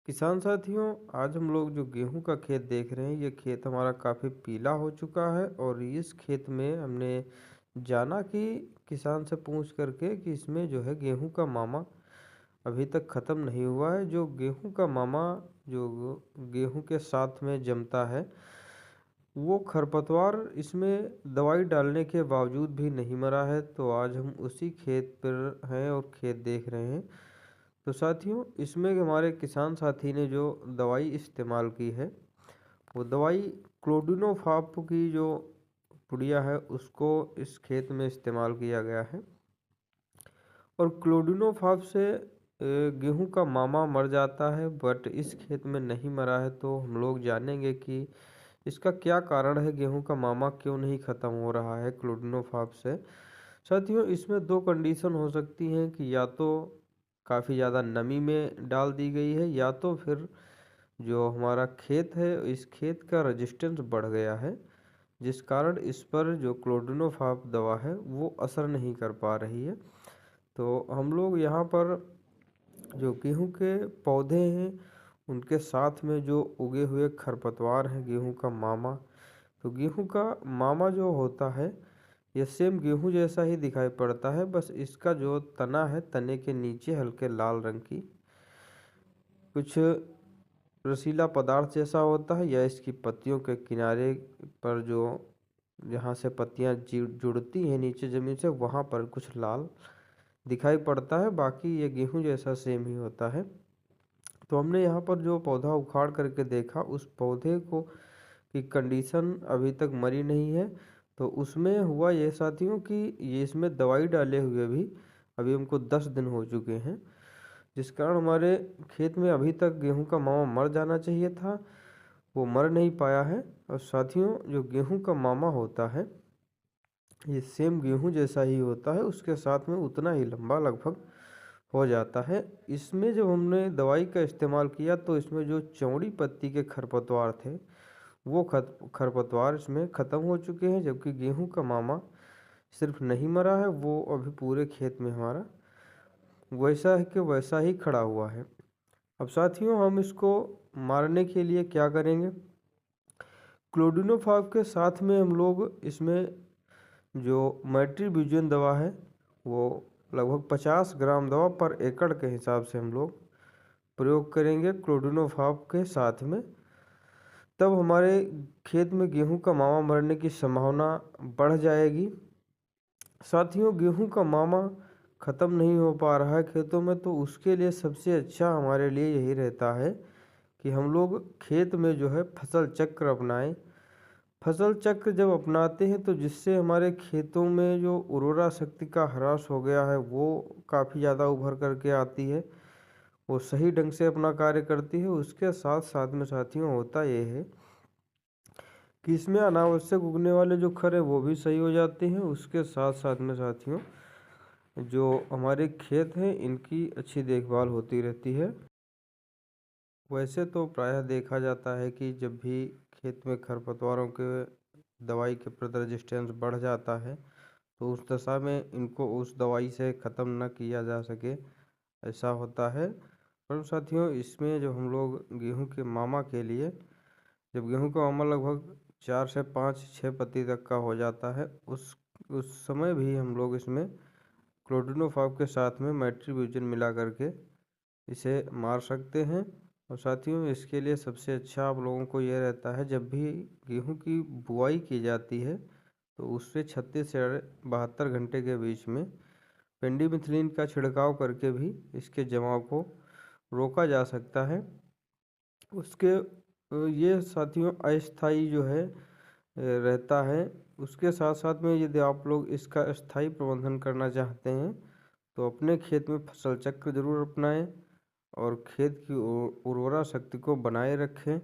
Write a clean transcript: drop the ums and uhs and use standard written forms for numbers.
किसान साथियों, आज हम लोग जो गेहूं का खेत देख रहे हैं, ये खेत हमारा काफ़ी पीला हो चुका है। और इस खेत में हमने जाना कि किसान से पूछ करके कि इसमें जो है गेहूं का मामा अभी तक ख़त्म नहीं हुआ है। जो गेहूं का मामा जो गेहूं के साथ में जमता है, वो खरपतवार इसमें दवाई डालने के बावजूद भी नहीं मरा है। तो आज हम उसी खेत पर हैं और खेत देख रहे हैं। तो साथियों, इसमें हमारे किसान साथी ने जो दवाई इस्तेमाल की है, वो दवाई क्लोडिनोफाप की जो पुड़िया है, उसको इस खेत में इस्तेमाल किया गया है। और क्लोडिनोफाप से गेहूं का मामा मर जाता है, बट इस खेत में नहीं मरा है। तो हम लोग जानेंगे कि इसका क्या कारण है, गेहूं का मामा क्यों नहीं ख़त्म हो रहा है क्लोडिनोफाप से। साथियों, इसमें दो कंडीशन हो सकती हैं कि या तो काफ़ी ज़्यादा नमी में डाल दी गई है, या तो फिर जो हमारा खेत है, इस खेत का रेजिस्टेंस बढ़ गया है, जिस कारण इस पर जो क्लोडिनोफाप दवा है वो असर नहीं कर पा रही है। तो हम लोग यहाँ पर जो गेहूं के पौधे हैं, उनके साथ में जो उगे हुए खरपतवार हैं, गेहूं का मामा। तो गेहूं का मामा जो होता है, ये सेम गेहूं जैसा ही दिखाई पड़ता है, बस इसका जो तना है, तने के नीचे हल्के लाल रंग की कुछ रसीला पदार्थ जैसा होता है, या इसकी पत्तियों के किनारे पर जो जहाँ से पत्तियाँ जुड़ती हैं नीचे ज़मीन से, वहाँ पर कुछ लाल दिखाई पड़ता है। बाकी ये गेहूं जैसा सेम ही होता है। तो हमने यहाँ पर जो पौधा उखाड़ करके देखा, उस पौधे को की कंडीशन अभी तक मरी नहीं है। तो उसमें हुआ ये साथियों कि ये इसमें दवाई डाले हुए भी अभी हमको 10 दिन हो चुके हैं, जिस कारण हमारे खेत में अभी तक गेहूं का मामा मर जाना चाहिए था, वो मर नहीं पाया है। और साथियों, जो गेहूं का मामा होता है, ये सेम गेहूं जैसा ही होता है, उसके साथ में उतना ही लंबा लगभग हो जाता है। इसमें जब हमने दवाई का इस्तेमाल किया, तो इसमें जो चौड़ी पत्ती के खरपतवार थे, वो खरपतवार इसमें ख़त्म हो चुके हैं। जबकि गेहूं का मामा सिर्फ नहीं मरा है, वो अभी पूरे खेत में हमारा वैसा है कि वैसा ही खड़ा हुआ है। अब साथियों, हम इसको मारने के लिए क्या करेंगे? क्लोडिनोफाप के साथ में हम लोग इसमें जो मैट्रीब्यूजन दवा है, वो लगभग 50 ग्राम दवा पर एकड़ के हिसाब से हम लोग प्रयोग करेंगे क्लोडिनोफाप के साथ में। तब हमारे खेत में गेहूं का मामा मरने की संभावना बढ़ जाएगी। साथियों, गेहूं का मामा ख़त्म नहीं हो पा रहा है खेतों में, तो उसके लिए सबसे अच्छा हमारे लिए यही रहता है कि हम लोग खेत में जो है फसल चक्र अपनाएं। फसल चक्र जब अपनाते हैं, तो जिससे हमारे खेतों में जो उर्वरा शक्ति का ह्रास हो गया है, वो काफ़ी ज़्यादा उभर करके आती है, वो सही ढंग से अपना कार्य करती है। उसके साथ साथ में साथियों, होता ये है कि इसमें अनावश्यक उगने वाले जो खर हैं, वो भी सही हो जाते हैं। उसके साथ साथ में साथियों, जो हमारे खेत हैं, इनकी अच्छी देखभाल होती रहती है। वैसे तो प्रायः देखा जाता है कि जब भी खेत में खरपतवारों के दवाई के प्रति रेजिस्टेंस बढ़ जाता है, तो उस दशा में इनको उस दवाई से ख़त्म न किया जा सके, ऐसा होता है। पर साथियों, इसमें जो हम लोग गेहूं के मामा के लिए, जब गेहूं का मामा लगभग 4 से 5 6 पत्ती तक का हो जाता है, उस समय भी हम लोग इसमें क्लोडिनोफाप के साथ में मैट्रीब्यूजन मिला करके इसे मार सकते हैं। और साथियों, इसके लिए सबसे अच्छा आप लोगों को यह रहता है, जब भी गेहूं की बुआई की जाती है, तो उससे 36 से 72 घंटे के बीच में पेंडिमिथलिन का छिड़काव करके भी इसके जमाव को रोका जा सकता है। उसके ये साथियों अस्थाई जो है रहता है। उसके साथ साथ में यदि आप लोग इसका स्थायी प्रबंधन करना चाहते हैं, तो अपने खेत में फसल चक्र जरूर अपनाएं और खेत की उर्वरा शक्ति को बनाए रखें।